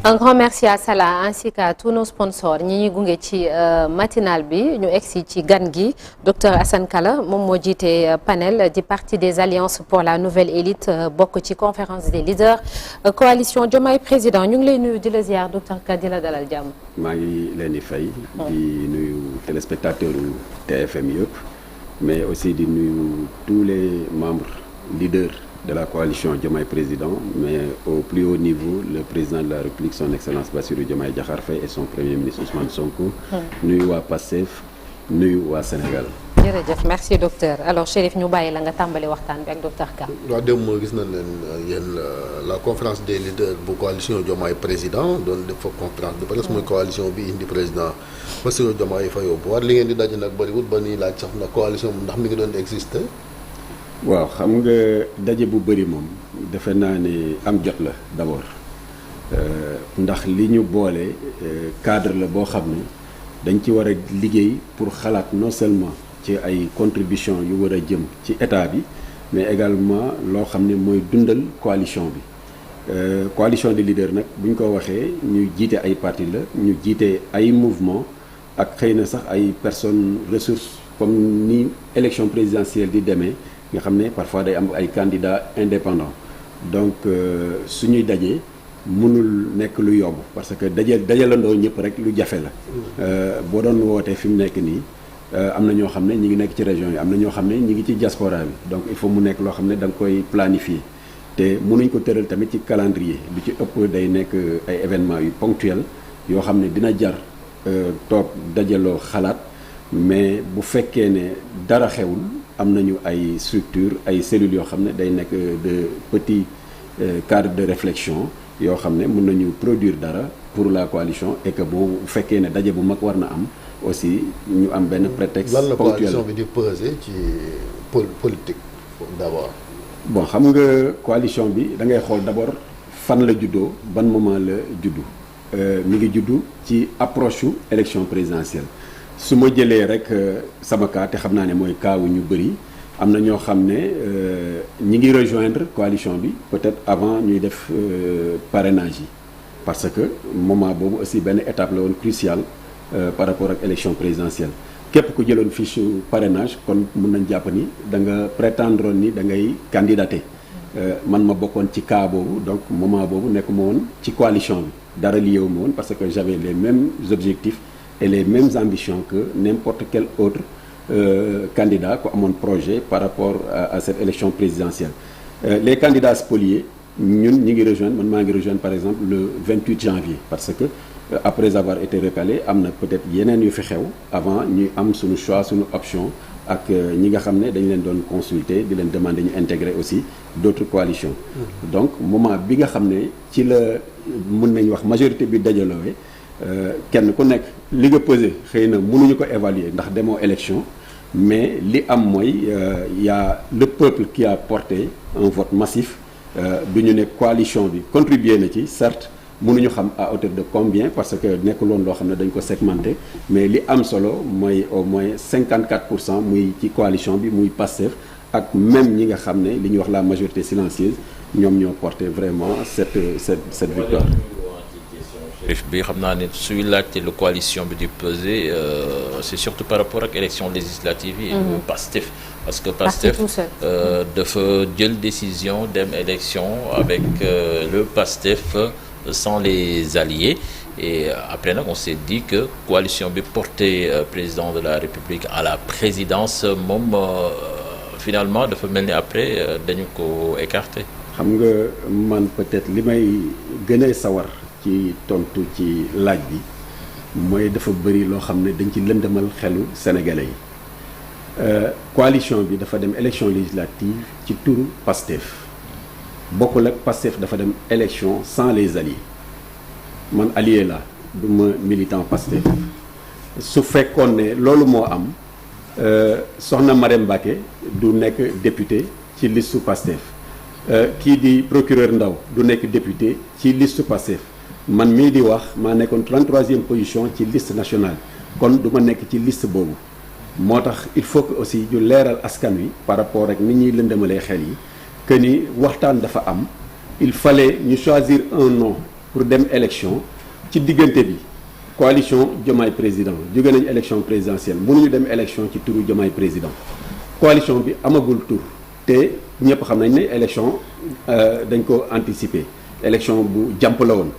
Un grand merci à Salah ainsi qu'à tous nos sponsors ñi ñuy gunge ci matinal bi ñu egsi ci gan gi docteur Assane Kala moom moo jiite panel du parti des alliances pour la nouvelle élite bokk ci conférence des leaders coalition Diomaye président ñu ngi lay nuyu di la ziar docteur Ka di la dalal jàmm. maa ngi leen di fay. di nuyu téléspectateurs TFM yëpp mais aussi di nuyu tous les membres leaders de la coalition Diomaye président mais au plus haut niveau le président de la République son excellence Bassirou Diomaye Diakhar Faye et son premier ministre Ousmane Sonko. nuyu waa Pastef nuyu waa Sénégal. jërëjëf merci docteur alors Chérif ñu bàyyi la nga tàmbali waxtaan bi ak docteur Ka. waaw démb gis nañ leen yéen la conférence des leaders bu coalition Diomaye président doon def fa conférence de presse mooy coalition bi indi président Bassirou Diomaye Faye au pouvoir li ngeen di daje nag bëriwul ba nii laaj sax na coalition ndax mi ngi doon exister. waaw xam nga daje bu bëri moom defe naa ne am jot la d'abord ndax li ñu boole cadre la boo xam ne dañ ci war a liggéey pour xalaat non seulement ci ay contribution yu war a jëm ci état bi mais également loo xam ne mooy dundal coalition bi coalition des leaders nag bu ñu ko waxee ñu jiite ay parti la ñu jiite ay mouvement ak xëy na sax ay personnes ressources comme ni élection présidentielle di demee nga xam ne parfois day am ay candidats indépendants donc suñuy dajee mënul nekk lu yomb parce que dajalandoo ñëpp rek lu jafe la boo doon wootee fi mu nekk nii am na ñoo xam ne ñi ngi nekk ci région yi am na ñoo xam ne ñi ngi ci diaspora bi donc il faut mu nekk loo xam ne da nga koy planifier te mënuñ ko tëral tamit ci calendrier lu ci ëpp day nekk ay événements yu ponctuels yoo xam ne dina jar toog dajaloo xalaat mais bu fekkee ne dara xewul am nañu ay structures ay cellules yoo xam ne day nekk de petits cadres de réflexion yoo xam ne mën nañu produire dara pour la coalition et que bu fekkee ne daje bu mag war na am aussi ñu am benn prétexte lan la ponctuel coalition bi di peser ci politique d'abord. bon xam nga coalition bi da ngay xool d'abord fan la juddoo ban moment la juddu mi ngi juddu ci approche su élection présidentielle su ma jëlee rek sama cas te xam naa ne mooy cas wu ñu bëri am na ñoo xam ne ñi ngi rejoindre coalition bi peut-être avant ñuy def parrainage yi parce que moment boobu aussi benn étape la woon cruciale par rapport ak élection présidentielle képp ku jëloon fiche parrainage kon mun nañ jàpp ni da nga prétendre ni da ngay candidater man ma bokkoon ci cas boobu donc moment boobu nekkuma woon ci coalition bi dara lié wu ma woon parce que j'avais les mêmes objectifs et les mêmes ambitions que n'importe quel autre candidat ku amoon projet par rapport à cette élection présidentielle les candidats spoliés ñun ñi ngi rejoindre man maa ngi rejoindre par exemple le 28 janvier parce que après avoir été recalé am na peut-être yeneen yu fi xew avant ñuy am suñu choix suñu option ak ñi nga xam ne dañ leen doon consulter di leen demander ñu intégrer aussi d'autres coalitions donc moment bi nga xam ne ci la mën nañ wax majorité bi dajaloowe kenn ku nekk li nga pesé xëy na mënuñu ko évaluer ndax demoo élection mais li am mooy y a le peuple qui a porté un vote massif du ñu ne coalition bi contribué na ci certes mënuñu xam à hauteur de combien parce que nekkul woon loo xam ne dañ ko segmenté mais li am solo mooy au moins 54% muy ci coalition bi muy Pastef ak même ñi nga xam ne li ñuy wax la majorité silencieuse ñoom ñoo porté vraiment cette victoire. bi xam naa ne suy laajte la coalition bi di peser c'est surtout par rapport ak élection législative yi Pastef parce que Pastef dafa jël décision dem élection avec le Pastef sans les alliés et après nag on s'est dit que coalition bi porté président de la République à la présidence moom finalement dafa mel ni après dañu ko écarté. xam nga man peut-être li may gën a sawar ci tontu ci laaj bi mooy dafa bëri loo xam ne dañ ci lëndëmal xelu sénégalais yi coalition bi dafa dem élection législative ci turu Pastef bokkul ak Pastef dafa dem élection sans les alliés man allié la du ma militant Pastef su fekkoon ne loolu moo am soxna Marème Mbacké du nekk député ci liste Pastef kii di procureur Ndaw du nekk député ci liste Pastef man mii di wax maa nekkoon 33e position ci liste nationale kon du ma nekk ci liste boobu moo tax il faut que aussi ñu leeral askan wi par rapport ak ni ñuy lëndëmalee xel yi que ni waxtaan dafa am il fallait ñu choisir un nom pour dem élection ci diggante bi coalition Diomaye président jóge nañu élection présidentielle mënuñu dem élection ci turu Diomaye président coalition bi amagul tur te ñëpp xam nañ ne élection dañ ko anticiper élection bu jàmp la woon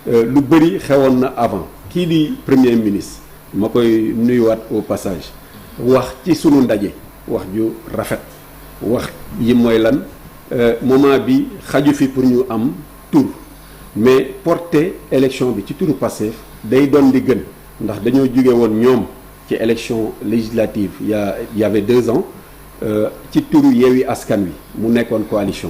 lu bëri xewoon na avant kii di premier ministre ma koy nuyuwaat au passage wax ci sunu ndaje wax ju rafet wax yi mooy lan moment bi xaju fi pour ñu am tur mais porter élection bi ci turu Pastef day doon di gën ndax dañoo jóge woon ñoom ci élection législative y avait 2 ans ci turu Yewwi Askan Wi mu nekkoon coalition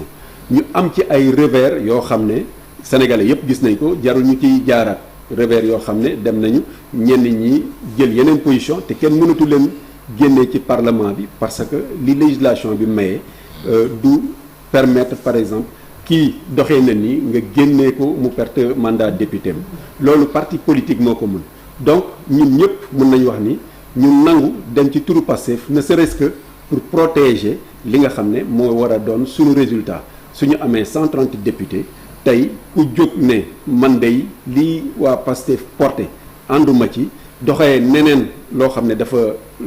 ñu am ci ay revers yoo xam ne sénégalais yëpp gis nañ ko jarul ñu ciy jaaraat revers yoo xam ne dem nañu ñenn ñi jël yeneen position te kenn mënatu leen génnee ci parlement bi parce que li législation bi maye du permettre par exemple kii doxee na ni nga génnee ko mu perte mandat député loolu parti politique moo ko mën donc ñun ñëpp mën nañu wax ni ñu nangu dem ci turu Pastef ne serait-ce que pour protéger li nga xam ne moo war a doon suñu résultat suñu amee 130 députés tey ku jóg ne man day lii waa Pastef porté ànduma ci doxee neneen loo xam ne dafa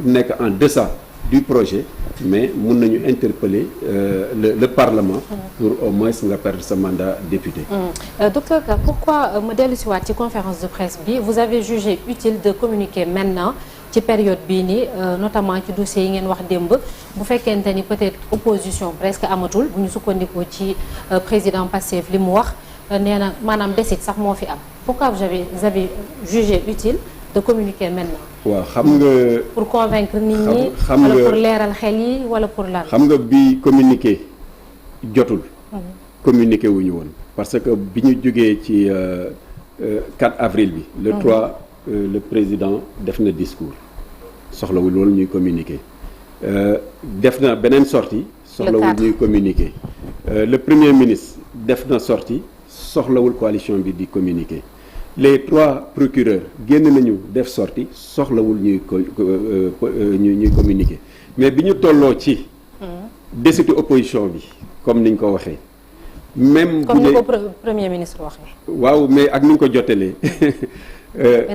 nekk en deçà du projet mais mun nañu interpeller le Parlement pour au moins nga perdre sa mandat député. Docteur Ka, pourquoi ma dellu si waat ci conférence de presse bi vous avez jugé utile de communiquer maintenant ci période bii nii notamment ci dossiers yi ngeen wax démb bu fekkente ni peut-être opposition presque amatul bu ñu sukkandikoo ci président Pastef li mu wax nee na maanaam desit sax moo fi am pourquoi vous avez jugé utile de communiquer maintenant. waaw xam nga. pour convaincre nit ñi. wala pour leeral xel yi wala pour lan. xam nga bi communiquer jotul. communiquer wuñu woon parce que bi ñu jógee ci 4 avril bi. le 3 le président def na discours soxlawul loolu ñuy communiquer def na beneen sortie soxlawul ñuy communiquer le premier ministre def na sortie soxlawul coalition bi di communiquer. les 3 procureurs génn nañu def sortie soxlawul ñuy communiquer mais bi ñu tolloo ci décitu opposition bi comme niñ ko waxee même comme ni ko premier ministre waxee waaw mais ak ni ñu ko jottalee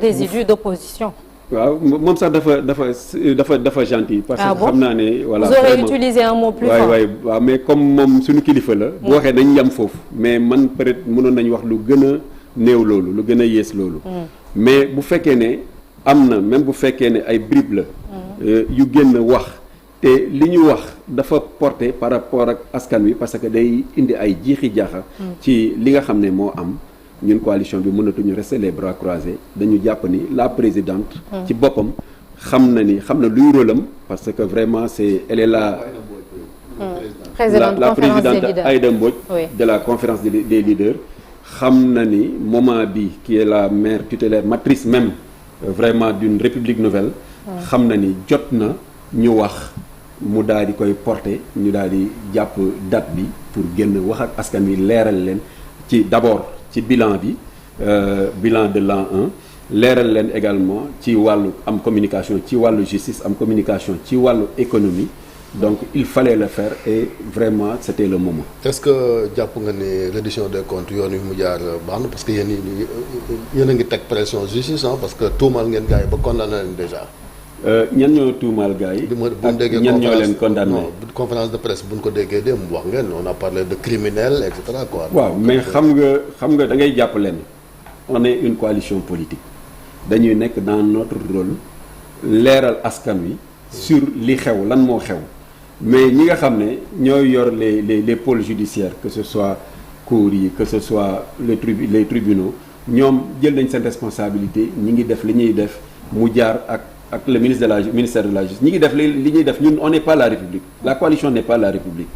résidu d'opposition waaw moom sax dafa gentil parce que xam naa ne voilà vous aurez utilisé un mot plus fort waaw mais comme moom suñu kilifa la bu waxee nañ yem foofu mais man peut-être mënoon nañu wax lu gën a néew loolu lu gën a yées loolu mais bu fekkee ne am na même bu fekkee ne ay bribes la yu génn wax te li ñu wax dafa porté par rapport ak askan wi parce que day indi ay jiixi jaaxa ci li nga xam ne moo am ñun coalition bi mënatuñu rester les bras croisés dañu jàpp ni la présidente ci boppam xam na luy rôle am parce que vraiment elle est là la présidente Aïda Mbodj de la conférence des leaders xam na ni moment bi qui est la mère tutélaire matrice même vraiment d'une république nouvelle xam na ni jot na ñu wax mu daal di koy porter ñu daal di jàpp date bi pour génn wax ak askan wi leeral leen ci d'abord ci bilan bi bilan de l'an 1 leeral leen également ci wàllu am communication ci wàllu justice am communication ci wàllu économie donc il fallait le faire et vraiment c'était le moment. est-ce que jàpp nga ne reddition des comptes yoon wi mu jaar baax na parce que yéen a ngi teg pression justice parce que tuumal ngeen gars yi ba condamné leen déjà. ñan ñoo tuumaal gars yi. ak ñan ñoo leen condamné conférence de presse bu ñu ko déggee dem wax ngeen on a parlé de criminels et cetera quoi. waaw mais xam nga da ngay jàpp leen on est une coalition politique dañuy nekk dans notre rôle leeral askan wi sur li xew lan moo xew. mais ñi nga xam ne ñooy yor les pôles judiciaires que ce soit cours yi que ce soit les tribunaux ñoom jël nañ seen responsabilité ñi ngi def li ñuy def mu jaar ak le ministère de la justice ñi ngi def li ñuy def ñun on n'est pas la République la coalition n'est pas la République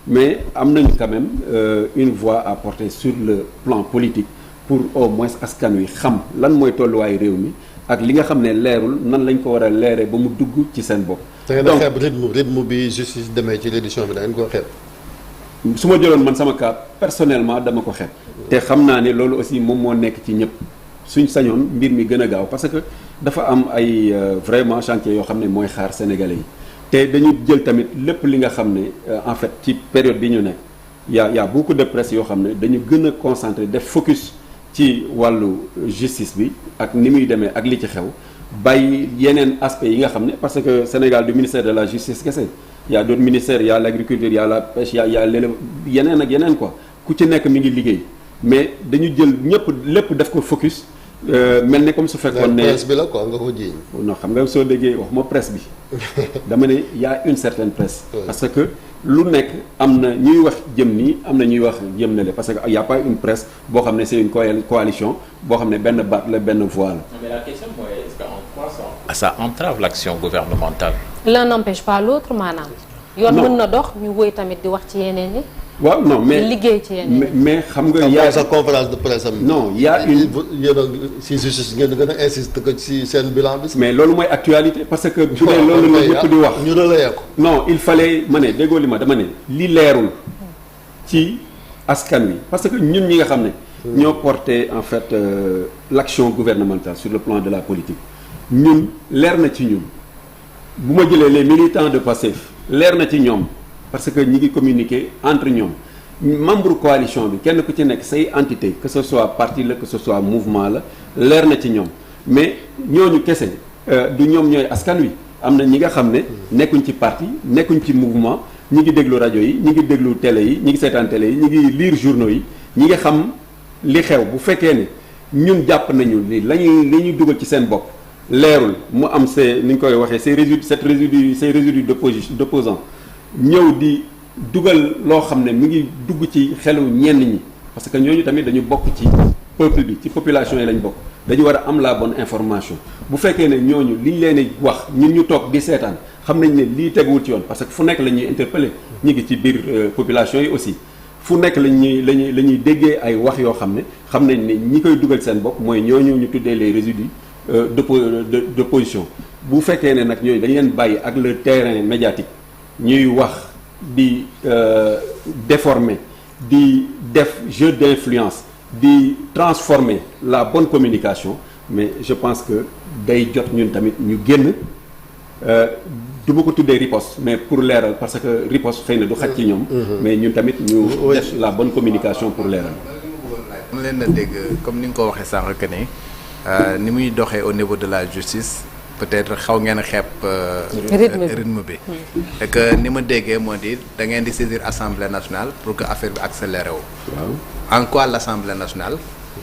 mais am nañu quand même une voix à porter sur le plan politique pour au moins askan wi xam lan mooy tolluwaayu réew mi ak li nga xam ne leerul nan lañ ko war a leeree ba mu dugg ci seen bopp. donc xeeb rythme bi justice demee ci l'édition bi da ngeen ko xeeb. su ma jëloon man sama cas personnellement dama ko xeeb. te xam naa ne loolu aussi moom moo nekk ci ñëpp suñ sañoon mbir mi gën a gaaw parce que dafa am ay vraiment chantier yoo xam ne mooy xaar sénégalais yi te dañu jël tamit lépp li nga xam ne en fait ci période bi ñu nekk y a beaucoup de presse yoo xam ne dañu gën a concentré def focus ci wàllu justice bi ak ni muy demee ak li ci xew bàyyi yeneen aspects yi nga xam ne parce que Sénégal du ministère de la justice kese y a d'autres ministères y a l'agriculture y a la pêche y a l'élevage yeneen ak yeneen quoi ku ci nekk mi ngi liggéey mais dañu jël ñëpp lépp def ko focus mel ne comme su fekkoon ne presse bi la quoi nga ko jiiñ. non xam nga soo déggee wax ma presse bi dama ne y a une certaine presse parce que lu nekk am na ñuy wax jëm nii am na ñuy wax jëm na le parce que y a pas une presse boo xam ne c'est une coalition boo xam ne benn baat la benn voix la. mais la question mooy est-ce que en quoi ça entrave l'action gouvernementale. L'un n'empêche pas l'autre maanaam. yoon mën na dox ñu woy tamit di wax ci yeneen yi. waaw non mais liggéey ci yeneen mais xam nga. yaa sa conférence de presse am. non y a une yéen a si justice ngeen gën a insister que ci seen bilan bi. mais loolu mooy actualité parce que. bu dee loolu la ñëpp di wax ñu relayé ko. non il fallait ma ne déggoo li ma dama ne li leerul ci askan wi parce que ñun ñi nga xam ne. ñoo porté en fait l'action gouvernementale sur le plan de la politique ñun leer na ci ñun bu ma jëlee les militants de Pastef leer na ci ñoom parce que ñi ngi communiquer entre ñoom membre coalition bi kenn ku ci nekk say entité que ce soit parti la que ce soit mouvement la leer na ci ñoom mais ñooñu kese du ñoom ñooy askan wi am na ñi nga xam ne nekkuñ ci parti nekkuñ ci mouvement ñi ngi déglu rajo yi ñi ngi déglu télé yi ñi ngi seetaan télé yi ñi ngi lire journaux yi ñi ngi xam li xew bu fekkee ne ñun jàpp nañu ni la ñuy dugal ci seen bopp leerul mu am ces ni ñu koy waxee ces résidus d'opposants ñëw di dugal loo xam ne mi ngi dugg ci xelu ñenn ñi parce que ñooñu tamit dañu bokk ci peuple bi ci population yi lañ bokk dañu war a am la bonne information bu fekkee ne ñooñu liñ leen di wax ñun ñu toog di seetaan xam nañ ne lii teguwul ci yoon parce que fu nekk la ñuy interpeller ñu ngi ci biir population yi aussi fu nekk la ñuy déggee ay wax yoo xam ne xam nañ ne ñi koy dugal seen bopp mooy ñooñu ñu tuddee les résidus d'opposition bu fekkee ne nag ñooñu dañ leen bàyyi ak le terrain médiatique ñuy wax di déformer di def jeu d'influence di transformer la bonne communication mais je pense que day jot ñun tamit ñu génn du ma ko tuddee riposte mais pour leeral parce que riposte xëy na du xaj ci ñoom mais ñun tamit ñu def la bonne communication pour leeral mu leen na dégg comme ni nga ko waxee sànq que ni muy doxee au niveau de la justice peut-être xaw ngeen a xeeb rythme bi et que ni ma déggee moo di da ngeen di saisir assemblée nationale pour que affaire bi accéléré wu en quoi l'assemblée nationale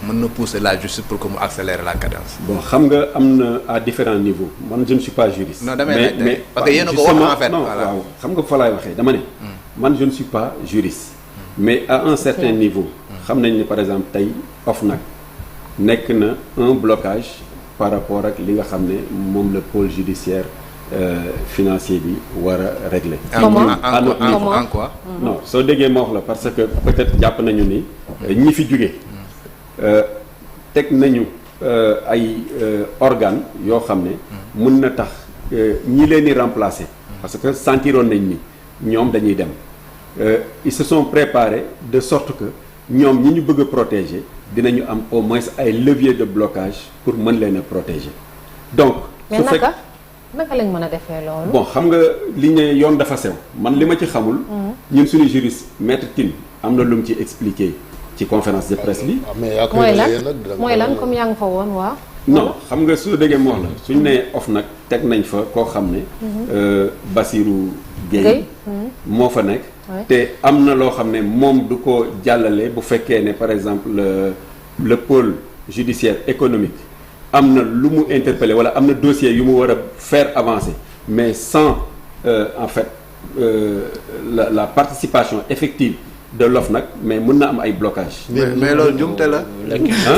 mën na pousser la justice pour que mu accélérer la cadence. bon xam nga am na à différents niveaux man je ne suis pas juriste. non damay mais parce que yéen a ko wax en fait non waaw xam nga fa laay waxee dama ne. man je ne suis pas juriste. mais à un certain niveau. xam nañ ne par exemple tey OFNAC nekk na un blocage par rapport ak li nga xam ne moom le pôle judiciaire financier bi war a régler. en quoi. non soo déggee ma wax la parce que peut-être jàpp nañu ni ñi fi jóge teg nañu ay organes yoo xam ne mën na tax ñi leen di remplacer parce que sentiroon nañ ni ñoom dañuy dem ils se sont préparés de sorte que ñoom ñi ñu bëgg a protéger dinañu am au moins ay leviers de blocage pour mën leen a protéger donc mais naka lañ mën a defee loolu. bon xam nga li ne yoon dafa sew man li ma ci xamul ñun suñu juriste maître Tine am na lu mu ci expliquer ci conférence de presse bi. mooy lan comme yaa ngi fa woon waaw. non xam nga su déggee moo la suñu nee OFNAC teg nañ fa koo xam ne. Bassirou Gueye moo fa nekk. te am na loo xam ne moom du ko jàllale bu fekkee ne par exemple le pôle judiciaire économique am na lu mu interpellé wala am na dossier yu mu war a faire avancer mais sans en fait la participation effective de l'OFNAC mais mën na am ay blocages. mais loolu njumte la.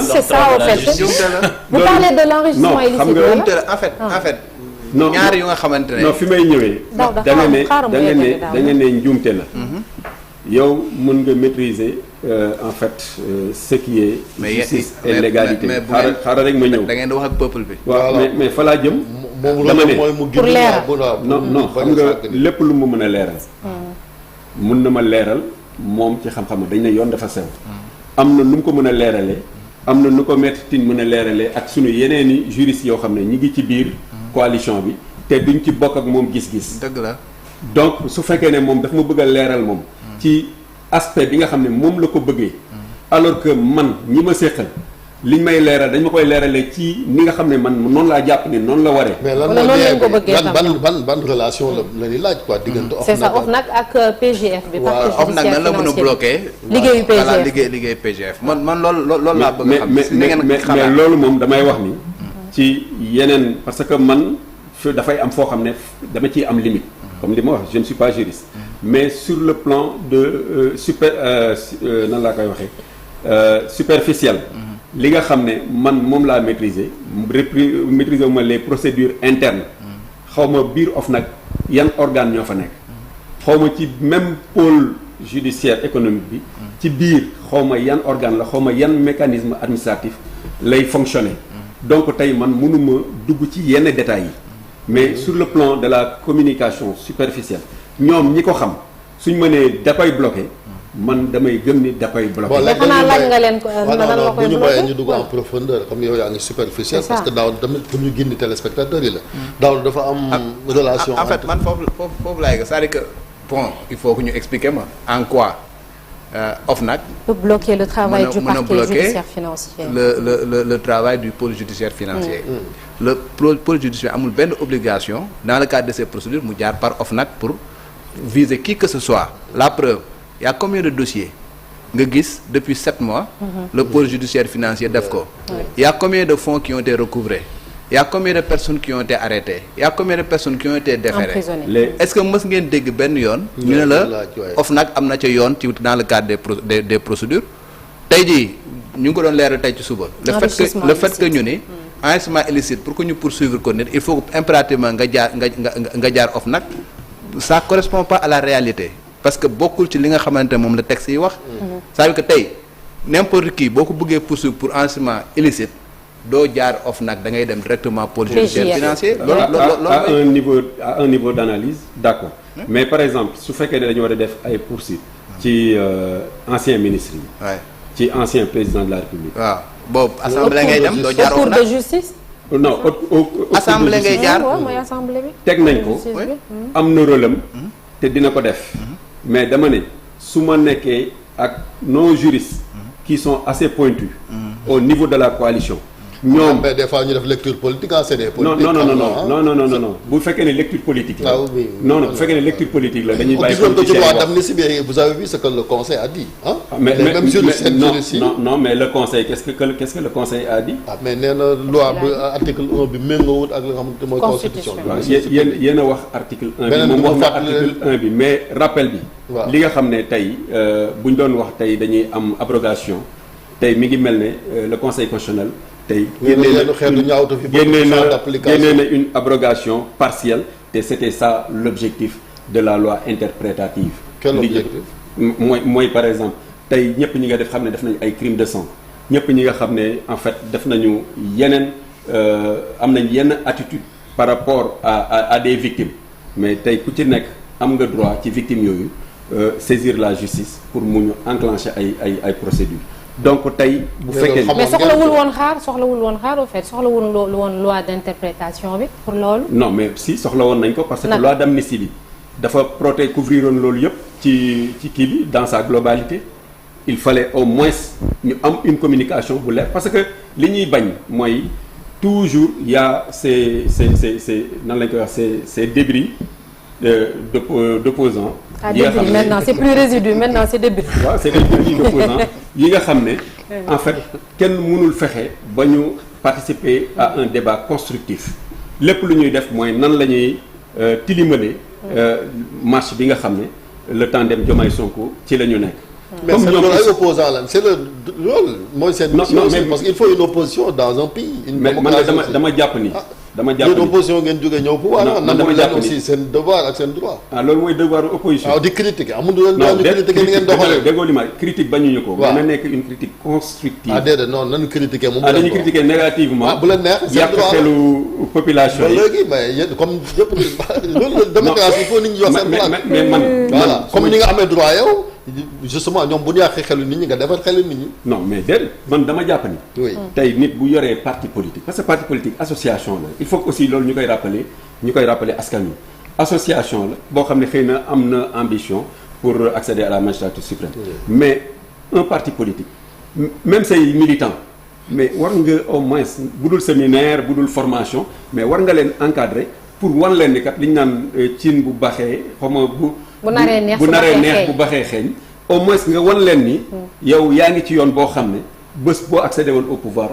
c'est ça en fait njumte la. vous parlez de l'enregistrement illicite njumte la en fait. non ñaar yu nga xamante ne. non fi may ñëwee. da nga ne njumte la. yow mën nga maîtriser en fait ce qui est. justice et légalité xaaral rek ma ñëw. da ngeen di wax ak peuple bi. waaw mais fa laa jëm. dama ne pour leeral non xam nga lépp lu mu mën a leeral. mën na ma leeral moom ci xam-xam dañ ne yoon dafa sew. am na nu mu ko mën a leeralee. am na nu ko maître Tine mën a leeralee ak sunu yeneeni juristes yoo xam ne ñi ngi ci biir coalition bi te duñ ci bokk ak moom gis-gis. dëgg la donc su fekkee ne moom dafa ma bëgg a leeral moom. ci aspect bi nga xam ne moom la ko bëggee. alors que man ñi ma séqal liñ may leeral dañ ma koy leeralee ci ni nga xam ne man noonu laa jàpp ne noonu la waree. mais lan ban relation la ñuy laaj quoi diggante. c'est ça OFNAC ak PGF bi. waaw OFNAC nan la mën a bloqué. liggéeyu PGF liggéey PGF man loolu laa bëgg a xam. mais loolu moom damay wax ni. ci yeneen parce que man dafay am foo xam ne dama ciy am limite. comme li ma wax je ne suis pas juriste. mais sur le plan de nan laa koy waxee superficiel. li nga xam ne man moom laa maîtriser maîtriser wu ma les procédures internes xaw ma biir OFNAC yan organes ñoo fa nekk xaw ma ci même pôle judiciaire économique bi ci biir xaw ma yan organe la xaw ma yan mécanisme administratif lay fonctionner donc tey man mënuma dugg ci yenn détails yi mais sur le plan de la communication superficielle ñoom ñi ko xam suñ mënee da koy bloqué man damay gëm ni da koy bloqué. mais xanaa laaj nga leen ko bu ñu bàyyee ñu dugg en profondeur comme yow yaa ngi superficiel. parce que daaw tamit pour ñu gindi téléspectateurs yi la. daaw dafa am relation. en fait man foofu laay c'est-à-dire que bon il faut que ñu expliquer ma en quoi OFNAC peut bloquer le travail du parquet judiciaire financier. le travail du pôle judiciaire financier. Le pôle judiciaire amul benn obligation dans le cadre de ces procédures mu jaar par OFNAC pour viser qui que ce soit. La preuve. Il y a combien de dossiers nga gis depuis 7 mois le pôle judiciaire financier def ko il y a combien de fonds qui ont été recouvrés il y a combien de personnes qui ont été arrêtées il y a combien de personnes qui ont été déférées est-ce que mës ngeen dégg benn yoon ñu ne la OFNAC am na ca yoon ci dans le cadre des procédures tey jii ñu ngi ko doon leeral tey ci suba le fait que ñu ni enrichissement illicite pour que ñu poursuivre ko nit il faut impérativement nga jaar OFNAC ça correspond pas à la réalité parce que bokkul ci li nga xamante moom la texte yi wax. c'est-à-dire que tey n'importe qui boo ko bëggee poursuivre pour enrichissement illicite doo jaar OFNAC da ngay dem directement pôle judiciaire financier. à un niveau d'analyse d'accord mais par exemple su fekkee ne dañu war a def ay poursuites ci anciens ministres yi. ci ancien président de la République. waaw boobu assemblée ngay dem doo jaar OFNAC cour de justice. non assemblée ngay jaar mooy assemblée bi. teg nañ ko am na rôle am te dina ko def. mais dama ne su ma nekkee ak nos juristes qui sont assez pointus au niveau de la coalition ñoom des fois ñu def lecture politique c'est des politiques non bu fekkee ne lecture politique la non bu fekkee ne lecture politique la dañuy bàyyi vous avez vu ce que le conseil a dit mais le conseil qu'est-ce que le conseil a dit mais nee na loi bi article 1 bi méngoowut ak li nga xamante mooy constitution bi yéen a wax article 1 bi moom wax na article 1 bi mais rappel bi li nga xam ne tey buñ doon wax tey dañuy am abrogation tey mi ngi mel ne le conseil constitutionnel tey génnee na une abrogation partielle te c'était ça l'objectif de la loi interprétative. Quel objectif? mooy par exemple tey ñëpp ñi nga def xam ne def nañu ay crimes de sang ñëpp ñi nga xam ne en fait def nañu yeneen am nañ yenn attitude par rapport à des victimes mais tey ku ci nekk am nga droit ci victimes yooyu saisir la justice pour mu ñu enclencher ay procédures. donc tey bu fekkee mais soxlawul woon xaar au fait soxlawul woon loi d'interprétation bi pour loolu. non mais si soxla woon nañ ko parce que loi d'amnistie bi dafa couvrir woon loolu yëpp ci kii bi dans sa globalité il fallait au moins ñu am une communication bu leer parce que li ñuy bañ mooy toujours y a ces nan lañ koy wax ces débris d'opposants yi nga xam ne maintenant c'est plus résidu maintenant c'est débris. waaw c'est des débris d'opposants yi nga xam ne en fait kenn mënul fexe ba ñu participer à un débat constructif lépp lu ñuy def mooy nan la ñuy tilimale marche bi nga xam ne le tandem Diomaye Sonko ci la ñu nekk. mais c'est loolu ay opposants la c'est le loolu mooy seen mission parce qu'il faut une opposition dans un pays. mais man dama jàpp ni. dama jàpp ni opposition ngeen jógee ñëw pouvoir dama jàpp ni aussi seen devoir ak seen droit. loolu mooy devoir opposition. di critiquer amul droit ñu critiquer ni ngeen doxalee. déggoo li ma critique bañuñu ko. mais na nekk une critique constructive. déedéet non nañu critiquer moom. dañuy critiquer négativement. bu la neex seen droit yàq xelu population yi. ba léegi mais yéen comme yëpp loolu la démocratie il faut nit ñi wax seen place. mais man voilà comme ni nga amee droit yow. justement ñoom bu ñu yàqee xelu nit ñi nga defar xelu nit ñi. non mais déedéet man dama jàpp ni. oui tey nit bu yoree parti politique parce que parti politique association la il faut que aussi loolu ñu koy rappeler askan wi association la boo xam ne xëy na am na ambition pour accéder à la magistrature suprême. mais un parti politique même say militants mais war nga au moins bu dul séminaire bu dul formation mais war nga leen encadrer pour wan leen ni kat li ñu naan cin bu baxee xaw ma bu naree neex bu baxee xeeñ au moins nga wan leen ni yow yaa ngi ci yoon boo xam ne bés boo accédé woon au pouvoir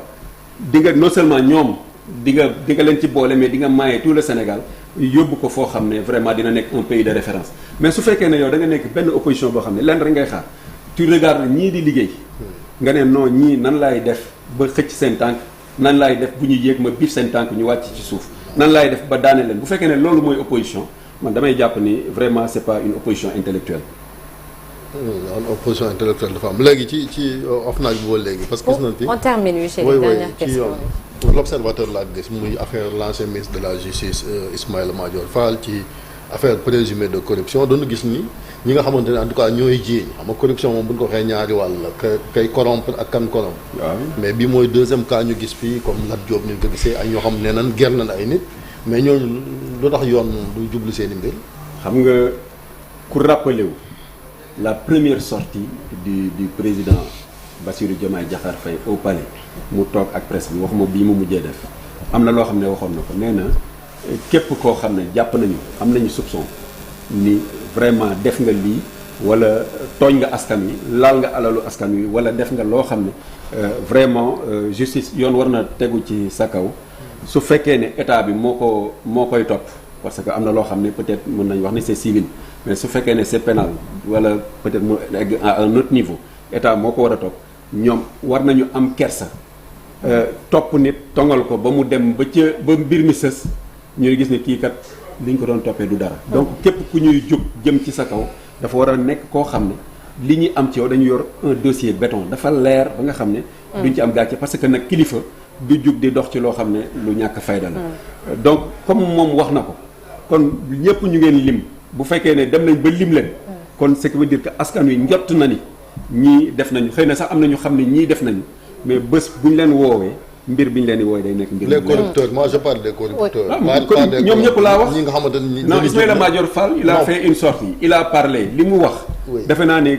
di nga non seulement ñoom di nga leen ci boole mais di nga maye tout le Sénégal yóbbu ko foo xam ne vraiment dina nekk un pays de référence mais su fekkee ne yow da nga nekk benn opposition boo xam ne lenn rek ngay xaar tu regardes ñii di liggéey nga ne non ñii nan laay def ba xëcc seen tànk nan laay def bu ñu yéeg ma biif seen tànk ñu wàcc ci suuf nan laay def ba daane leen bu fekkee ne loolu mooy opposition man damay jàpp ni vraiment c'est pas une opposition intellectuelle. une opposition intellectuelle dafa am léegi ci OFNAC bi ba léegi. parce que gis nañ fi on termine oui, les dernières questions. Pour l'observateur laa gis muy affaire l'ancien ministre de la justice Ismaïla Madior Fall ci affaire présumée de corruption doonu gis ni ñi nga xamante ne en tout cas ñooy jiiñ xam nga corruption moom bu ñu ko waxee ñaari wàll la kay corrompre ak kan corrompre. waaw mais bi mooy deuxième cas ñu gis fii comme Lat Diop ni ñu ko gisee ay ñoo xam ne nan ger nañ ay nit mais ñooñu lu tax yoon du jublu seen i mbir. xam nga ku rappelé wu la première sortie du président Bassirou Diomaye Diakhar Faye au palais mu toog ak presse bi waxuma bii mu mujjee def am na loo xam ne waxoon na ko nee na képp koo xam ne jàpp nañu am nañu soupçon ni vraiment def nga lii wala tooñ nga askan wi laal nga alalu askan wi wala def nga loo xam ne vraiment justice yoon war na tegu ci sa kaw su fekkee ne état bi moo koy topp parce que am na loo xam ne peut-être mën nañu wax ni c'est civil mais su fekkee ne c'est pénal wala peut-être mu egg à un autre niveau état moo ko war a topp ñoom war nañu am kersa topp nit tongal ko ba mu dem ba mbir mi sës ñuy gis ne kii kat li ñu ko doon toppee du dara. donc képp ku ñuy jóg jëm ci sa kaw dafa war a nekk koo xam ne li ñuy am ci yow dañu yor un dossier béton dafa leer ba nga xam ne. duñ ci am gàcce parce que nag kilifa du jug di dox ci loo xam ne lu ñàkk fayda la. donc comme moom wax na ko kon ñëpp ñu ngeen lim bu fekkee ne dem nañ ba lim leen. kon ce qui veut dire que askan wi njott na ni ñii def nañu xëy na sax am na ñu xam ne ñii def nañu mais bés bu ñu leen woowee. mbir bi ñu leen di wooy day nekk mbir. les corrupteurs moi je parle des corrupteurs. ñoom ñëpp laa wax ñi nga xamante ni. non Ismaïla Madior Fall il a fait une sortie il a parlé li mu wax. defe naa ne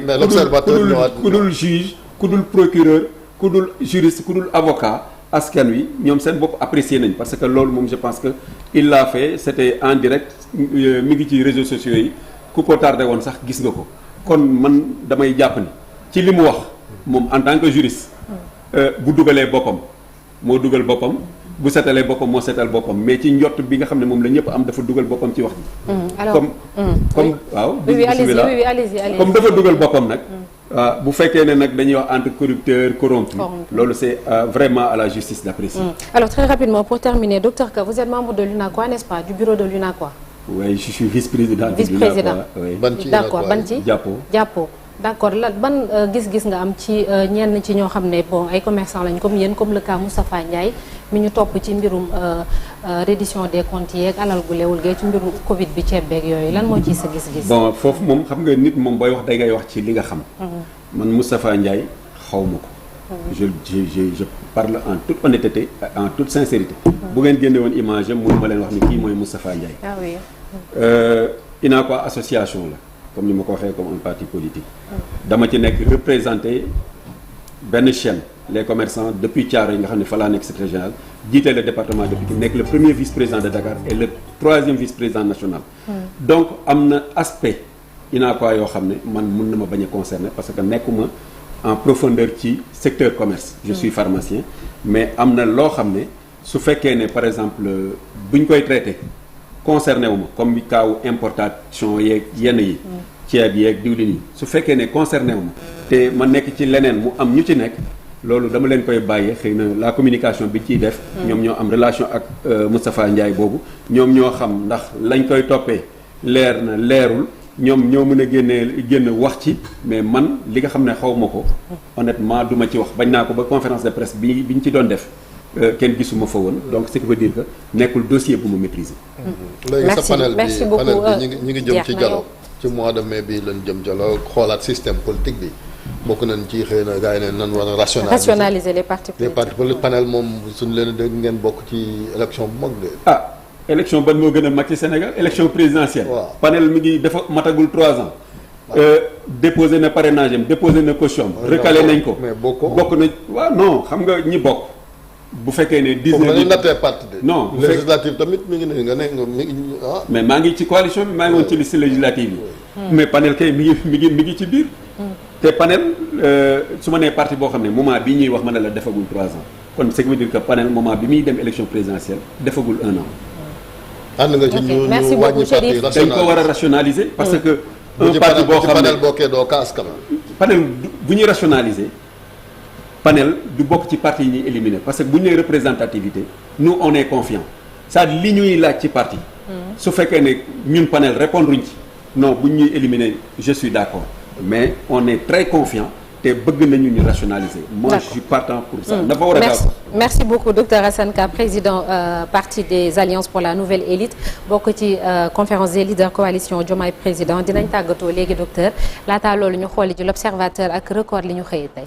ku dul juge ku dul procureur ku dul juriste ku dul avocat askan wi ñoom seen bopp apprécié nañ parce que loolu moom je pense que il l'a fait c'était en direct mi ngi ci réseaux sociaux yi ku ko tardé woon sax gis nga ko kon man damay jàpp ni ci li mu wax moom en tant que juriste bu dugalee boppam. moo dugal boppam bu setalee boppam moo setal boppam mais ci njott bi nga xam ne moom la ñëpp am dafa dugal boppam ci wax ji. alors comme waaw. oui allez-y comme dafa dugal boppam nag. bu fekkee ne nag dañuy wax entre corrupteur corrompu. loolu c'est vraiment à la justice d'apprécier. alors très rapidement pour terminer docteur Ka vous êtes membre de l'UNACOIS n'est-ce pas du bureau de l'UNACOIS. oui je suis vice-président. vice-président d'accord ban ci jàppoo. d'accord ban gis-gis nga am ci ñenn ci ñoo xam ne bon ay commerçants lañ comme yéen comme le cas Moustapha Ndiaye mi ñu topp ci mbirum reddition des comptes yeeg alal gu lewul gee ci mbirum Covid bi ceeb beeg yooyu lan moo ciy sa gis-gis. bon foofu moom xam nga nit moom booy wax day ngay wax ci li nga xam. man Moustapha Ndiaye xaw ma ko. je parle en toute honnêteté en toute sincérité. bu ngeen génne woon image am mënu ma leen wax ni kii mooy Moustapha Ndiaye. ah oui. UNACOIS association la. comme ni ma ko waxee comme un parti politique dama ci nekk représenté benn chaîne les commerçants depuis Thiaroye yi nga xam ne fa laa nekk secrétaire général jiite le département de Pikine nekk le premier vice-président de Dakar et le troisième vice-président national donc am na aspect UNACOIS yoo xam ne man mën na ma bañ a concerner parce que nekkuma en profondeur ci secteur commerce je suis pharmacien mais am na loo xam ne su fekkee ne par exemple bu ñu koy traité concerné wu ma comme bi kaaw importation yeeg yenn yi ceeb yeeg diwlin yi su fekkee ne concerné wu ma te ma nekk ci leneen mu am ñu ci nekk loolu dama leen koy bàyyee xëy na la communication bi ciy def ñoom ñoo am relation ak Moustapha Ndiaye boobu ñoom ñoo xam ndax lañ koy toppee leer na leerul ñoom ñoo mën a génn wax ci mais man li nga xam ne xaw ma ko honnêtement du ma ci wax bañ naa ko ba conférence de presse bi ñu ci doon def kenn gisuma fa woon donc ce qui veut dire que nekkul dossier bu ma maîtriser. léegi sa panel bi merci beaucoup ñi ngi jëm ci dialogue ci mois de mai bi lañ jëm dialogue xoolaat système politique bi bokk nañ ci xëy na gars yi ne nan war a rationaliser les partis politiques panel moom suñu leen dégg ngeen bokk ci élection bu mag de. élection ban moo gën a mag ci Sénégal élection présidentielle. waaw panel mi ngi dafa matagul 3 ans déposé na parrainage am déposé na caution am. recalé nañ ko. mais bokk na waaw non xam nga ñi bokk. bu fekkee ne 19 nattee parti de. non bu législative tamit mi ngi ne nga ne mi ngi mais maa ngi ci coalition bi maa ngi woon ci liste législative yi. mais panel kay mi ngi ci biir. te panel su ma nee parti boo xam ne moment bii ñuy wax ma ne la defagul 3 ans kon ce qui veut dire que panel moment bi muy dem élection présidentielle defagul 1 an. ànd nga ci ñu wàññi parti dañ ko war a rationaliser. parce que un parti boo xam ne panel bokkee doo kaas quand même. panel bu ñuy rationaliser panel du bokk ci parti yi ñuy éliminer parce que bu ñu nee représentativité nous on est confiant c'est-à-dire li ñuy laaj ci parti. su fekkee ne ñun panel répondre uñ ci non bu ñuy éliminer je suis d'accord mais on est très confiant. te bëgg nañu ñu rationaliser. moi je suis partant pour ça. dafa war a gaaw merci beaucoup docteur Assane Ka président parti des alliances pour la nouvelle élite bokk ci conférence des leaders coalition Diomaye président dinañ tàggatoo léegi docteur laataa loolu ñu xooli ci l'observateur ak record li ñu xëyee tey.